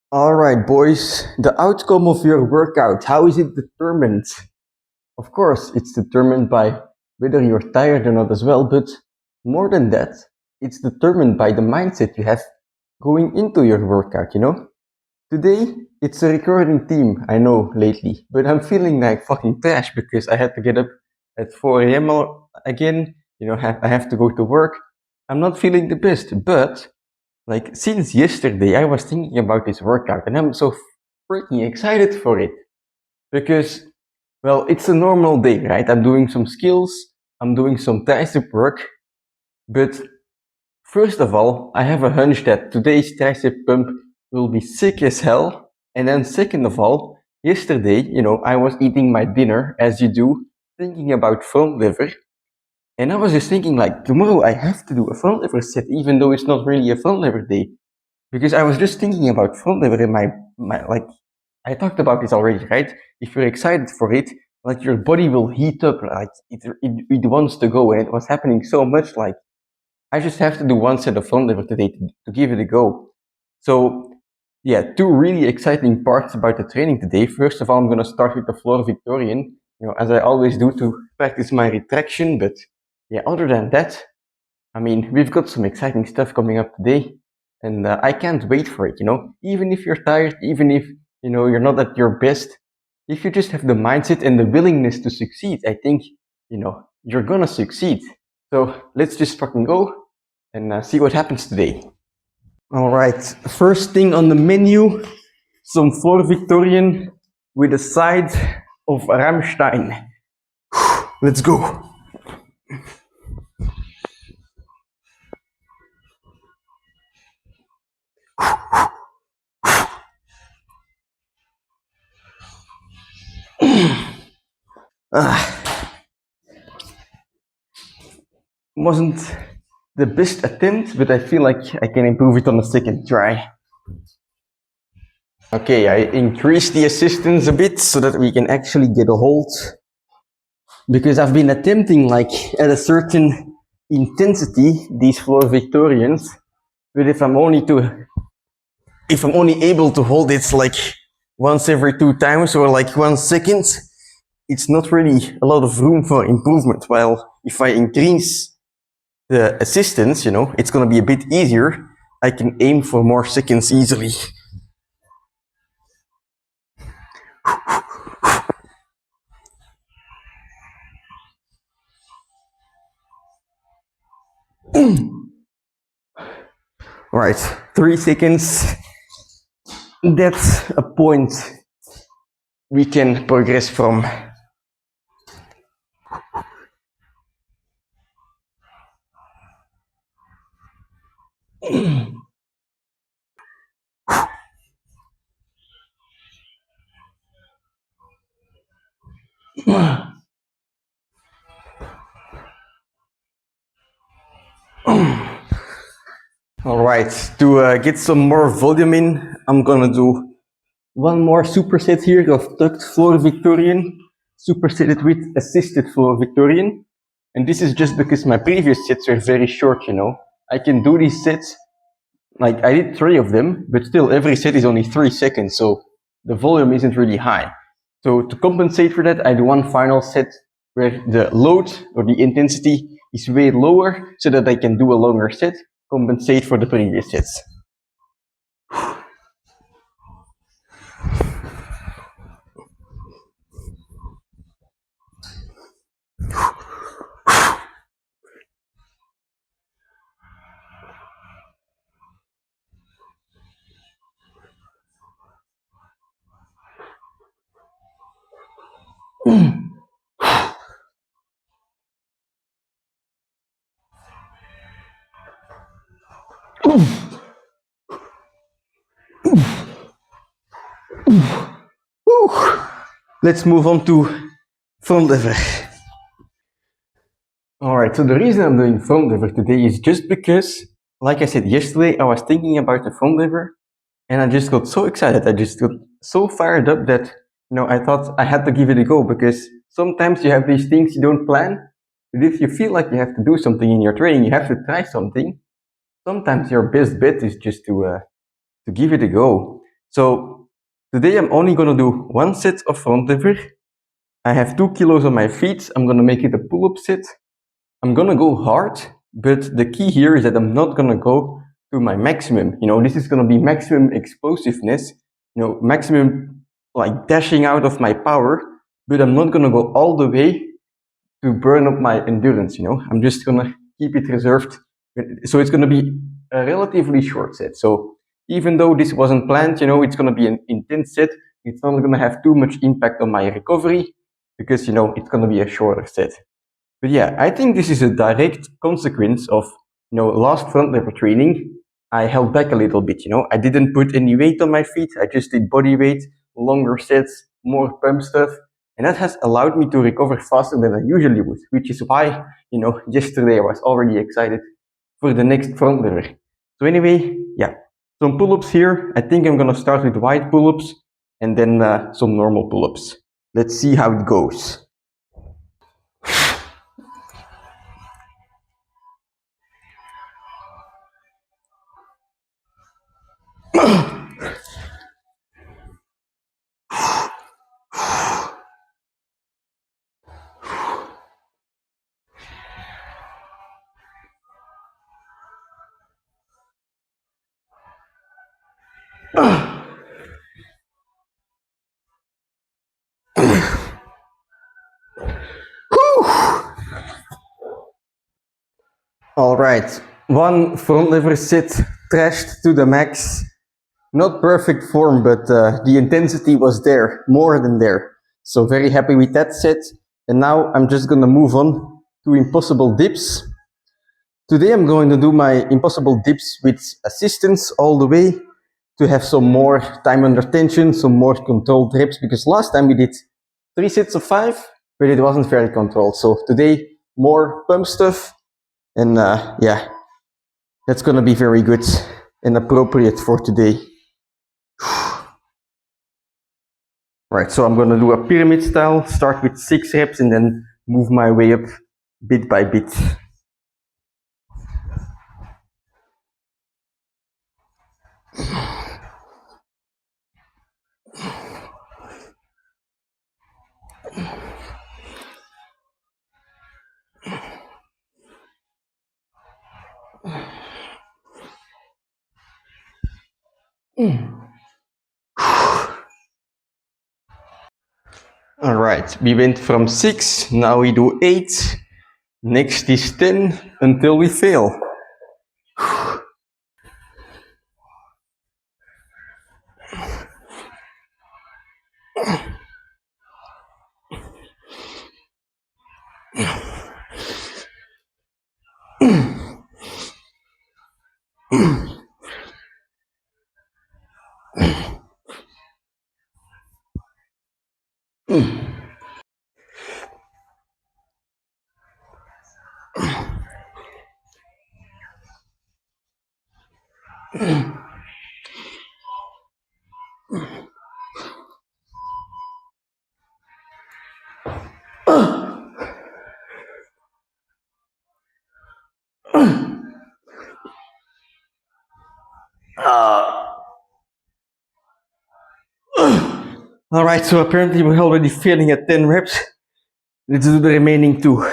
Alright, boys, the outcome of your workout, how is it determined? Of course, it's determined by whether you're tired or not as well, but more than that, it's determined by the mindset you have going into your workout. Today, it's a recurring theme, I know, lately, but I'm feeling like fucking trash because I had to get up at 4 a.m. Again, I have to go to work. I'm not feeling the best, but like since yesterday, I was thinking about this workout and I'm so freaking excited for it because, well, it's a normal day, right? I'm doing some skills, I'm doing some tricep work, but first of all, I have a hunch that today's tricep pump will be sick as hell. And then second of all, yesterday, I was eating my dinner as you do, thinking about front lever. And I was just thinking like tomorrow I have to do a front lever set, even though it's not really a front lever day. Because I was just thinking about front lever in my like I talked about this already, right? If you're excited for it, like your body will heat up, like it wants to go, and it was happening so much. Like I just have to do one set of front lever today to give it a go. So yeah, two really exciting parts about the training today. First of all, I'm gonna start with the floor Victorian, as I always do to practice my retraction. But yeah, other than that, I mean, we've got some exciting stuff coming up today, and I can't wait for it. Even if you're tired, even if you're not at your best, if you just have the mindset and the willingness to succeed, I think you're gonna succeed. So let's just fucking go and see what happens today. All right, first thing on the menu, some floor Victorian with a side of Rammstein. Let's go. Wasn't the best attempt, but I feel like I can improve it on the second try. Okay, I increased the assistance a bit so that we can actually get a hold, because I've been attempting like at a certain intensity these floor Victorians, but if I'm only able to hold it like once every 2 times or like 1 second, it's not really a lot of room for improvement. While if I increase the assistance, it's going to be a bit easier. I can aim for more seconds easily. Right, 3 seconds. That's a point we can progress from. All right, to get some more volume in, I'm gonna do one more superset here of tucked floor Victorian, supersetted with assisted floor Victorian. And this is just because my previous sets were very short, I can do these sets, like I did 3 of them, but still every set is only 3 seconds, so the volume isn't really high. So to compensate for that, I do one final set where the load or the intensity is way lower so that I can do a longer set, compensate for the previous sets. Let's move on to front lever. Alright, so the reason I'm doing front lever today is just because, like I said yesterday, I was thinking about the front lever and I just got so excited. I just got so fired up that, I thought I had to give it a go, because sometimes you have these things you don't plan, but if you feel like you have to do something in your training, you have to try something. Sometimes your best bet is just to give it a go. So today I'm only gonna do one set of front lever. I have 2 kilos on my feet. I'm gonna make it a pull-up set. I'm gonna go hard, but the key here is that I'm not gonna go to my maximum. This is gonna be maximum explosiveness, maximum like dashing out of my power, but I'm not gonna go all the way to burn up my endurance. I'm just gonna keep it reserved. So it's gonna be a relatively short set. So even though this wasn't planned, it's gonna be an intense set. It's not gonna have too much impact on my recovery because, it's gonna be a shorter set. But yeah, I think this is a direct consequence of, last front lever training. I held back a little bit, I didn't put any weight on my feet. I just did body weight, longer sets, more pump stuff. And that has allowed me to recover faster than I usually would, which is why, yesterday I was already excited for the next front lever. So anyway, yeah, some pull-ups here. I think I'm gonna start with wide pull-ups and then some normal pull-ups. Let's see how it goes. Alright, one front lever sit, trashed to the max. Not perfect form, but the intensity was there, more than there. So very happy with that set. And now I'm just gonna move on to impossible dips. Today I'm going to do my impossible dips with assistance all the way to have some more time under tension, some more controlled reps, because last time we did 3 sets of 5, but it wasn't very controlled. So today, more pump stuff, and yeah, that's gonna be very good and appropriate for today. Right, so I'm gonna do a pyramid style, start with 6 reps and then move my way up bit by bit. Alright, we went from 6, now we do 8, next is 10 until we fail. Alright, so apparently we're already failing at 10 reps. Let's do the remaining 2.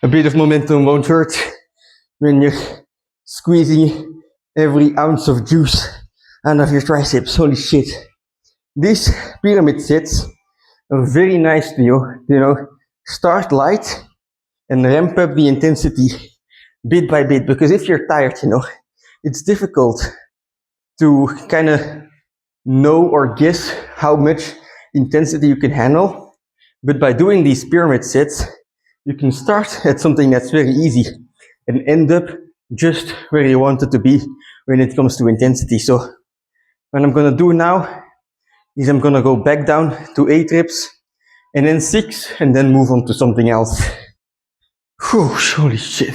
A bit of momentum won't hurt when you're squeezing every ounce of juice out of your triceps. Holy shit. These pyramid sets are very nice to, start light and ramp up the intensity bit by bit. Because if you're tired, it's difficult to kind of know or guess how much intensity you can handle. But by doing these pyramid sets, you can start at something that's very easy and end up just where you want it to be when it comes to intensity. So what I'm gonna do now is I'm gonna go back down to 8 reps and then 6 and then move on to something else. Whew, holy shit.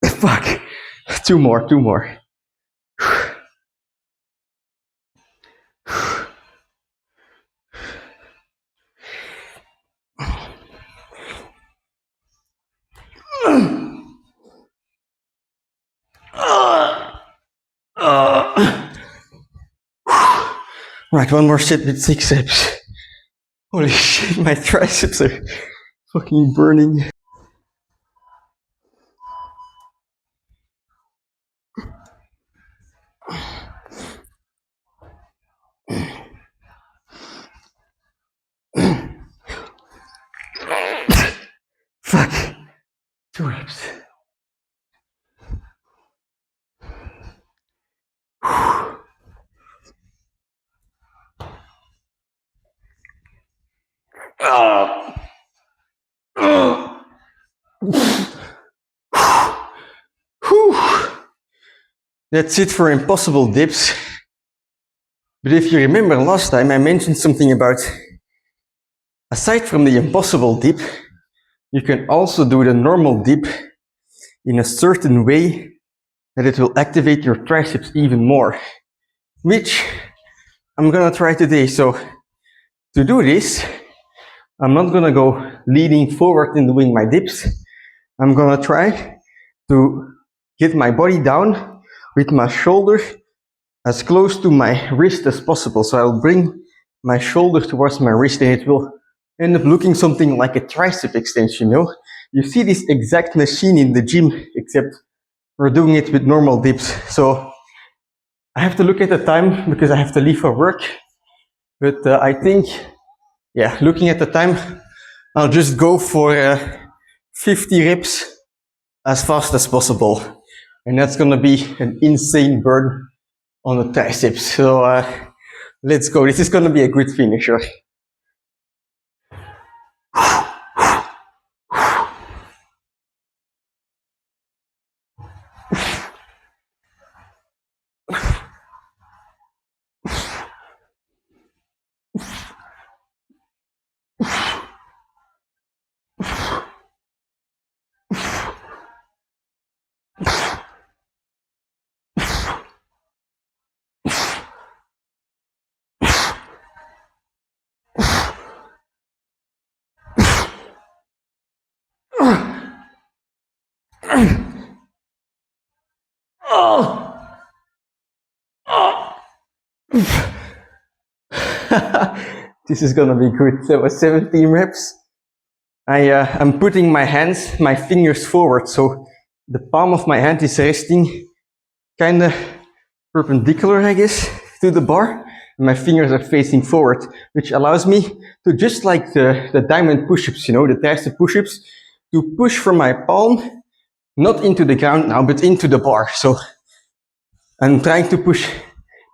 Fuck. Two more. Right, one more set with 6 reps. Holy shit, my triceps are fucking burning. Fuck. 2 reps. That's it for impossible dips. But if you remember last time, I mentioned something about, aside from the impossible dip, you can also do the normal dip in a certain way that it will activate your triceps even more, which I'm gonna try today. So to do this, I'm not gonna go leaning forward in doing my dips. I'm gonna try to get my body down with my shoulder as close to my wrist as possible. So I'll bring my shoulder towards my wrist and it will end up looking something like a tricep extension, you know? You see this exact machine in the gym, except we're doing it with normal dips. So I have to look at the time because I have to leave for work. But I think, yeah, looking at the time, I'll just go for 50 reps as fast as possible. And that's gonna be an insane burn on the triceps. So let's go. This is gonna be a good finisher. This is gonna be good. That was 17 reps. I'm putting my hands, my fingers forward, so the palm of my hand is resting kind of perpendicular, I guess, to the bar. And my fingers are facing forward, which allows me to, just like the diamond push-ups, you know, the tricep push-ups, to push from my palm, not into the ground now, but into the bar. So I'm trying to push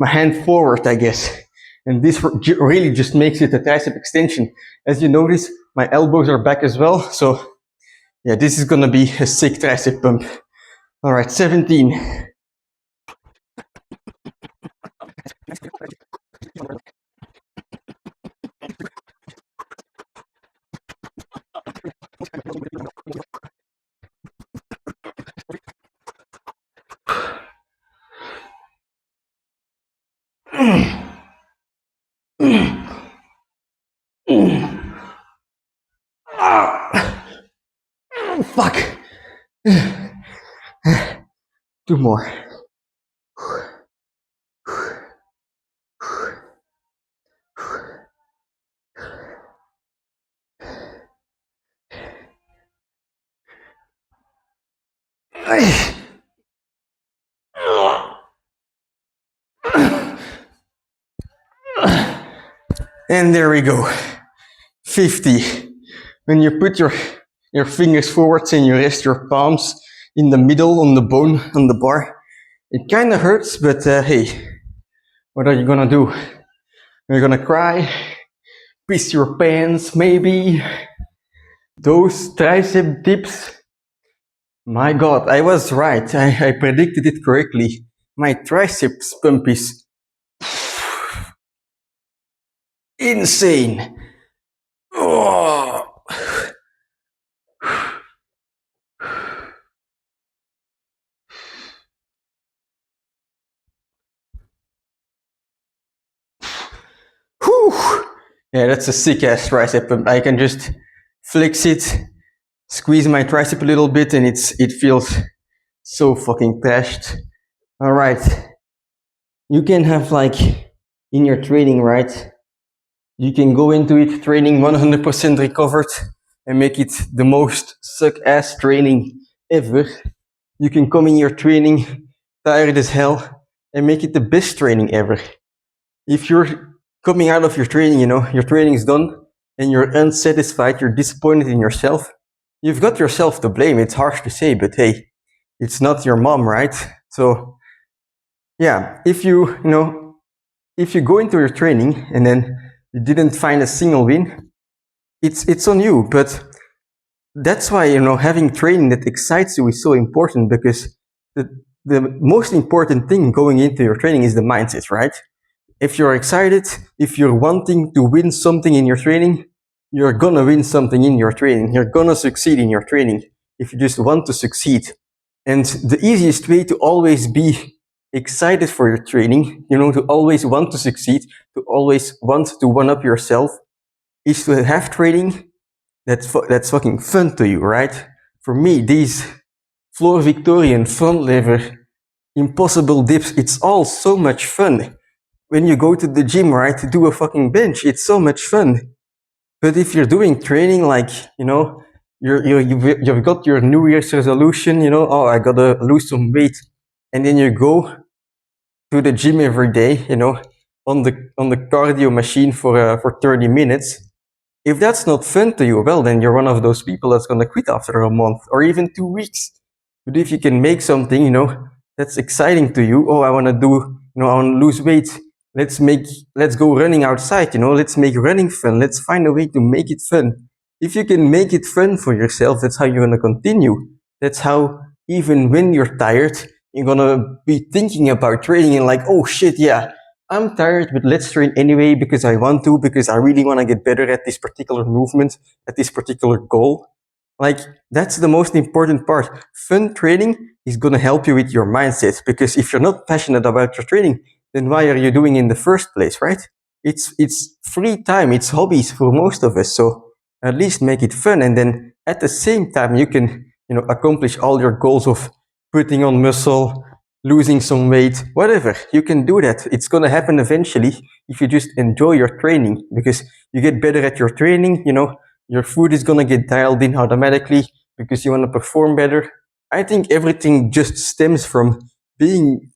my hand forward, I guess. And this really just makes it a tricep extension. As you notice, my elbows are back as well. So yeah, this is gonna be a sick tricep pump. All right, 17. Fuck. 2 more. And there we go. 50. When you put your fingers forwards and you rest your palms in the middle on the bone, on the bar, it kind of hurts, but hey, what are you gonna do? Are you gonna cry? Piss your pants, maybe? Those tricep dips, my God, I was right. I predicted it correctly. My triceps pump is insane. Oh. Yeah, that's a sick ass tricep. I can just flex it, squeeze my tricep a little bit, and it feels so fucking pashed. All right, you can have like in your training, right? You can go into it training 100% recovered and make it the most suck ass training ever. You can come in your training tired as hell and make it the best training ever. If you're coming out of your training, your training is done and you're unsatisfied, you're disappointed in yourself, you've got yourself to blame. It's harsh to say, but hey, it's not your mom, right? So yeah, if if you go into your training and then you didn't find a single win, it's on you. But that's why having training that excites you is so important, because the the most important thing going into your training is the mindset, right? If you're excited, if you're wanting to win something in your training, you're gonna win something in your training. You're gonna succeed in your training if you just want to succeed. And the easiest way to always be excited for your training, to always want to succeed, to always want to one up yourself, is to have training that's fucking fun to you, right? For me, these floor Victorian, front lever, impossible dips, it's all so much fun. When you go to the gym, right, to do a fucking bench, it's so much fun. But if you're doing training, like, you've got your New Year's resolution, oh, I gotta lose some weight, and then you go to the gym every day, on the cardio machine for 30 minutes. If that's not fun to you, well, then you're one of those people that's gonna quit after a month or even 2 weeks. But if you can make something, that's exciting to you, oh, I wanna do, I wanna lose weight. Let's go running outside, let's make running fun. Let's find a way to make it fun. If you can make it fun for yourself, that's how you're gonna continue. That's how, even when you're tired, you're gonna be thinking about training and like, oh shit, yeah, I'm tired, but let's train anyway because I want to, because I really want to get better at this particular movement, at this particular goal. Like, that's the most important part. Fun training is going to help you with your mindset, because if you're not passionate about your training, then why are you doing it in the first place, right? It's free time, it's hobbies for most of us. So at least make it fun, and then at the same time you can, accomplish all your goals of putting on muscle, losing some weight, whatever. You can do that. It's going to happen eventually if you just enjoy your training, because you get better at your training, your food is going to get dialed in automatically because you want to perform better. I think everything just stems from being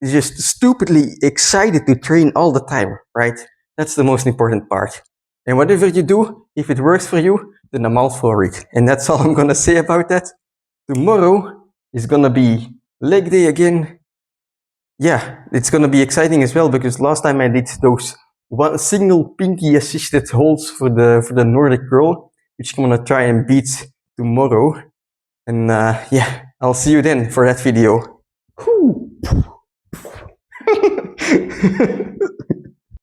just stupidly excited to train all the time, right? That's the most important part. And whatever you do, if it works for you, then I'm all for it. And that's all I'm going to say about that. Tomorrow is going to be leg day again. Yeah, it's going to be exciting as well, because last time I did those one single pinky assisted holds for the Nordic row, which I'm going to try and beat tomorrow. And yeah, I'll see you then for that video.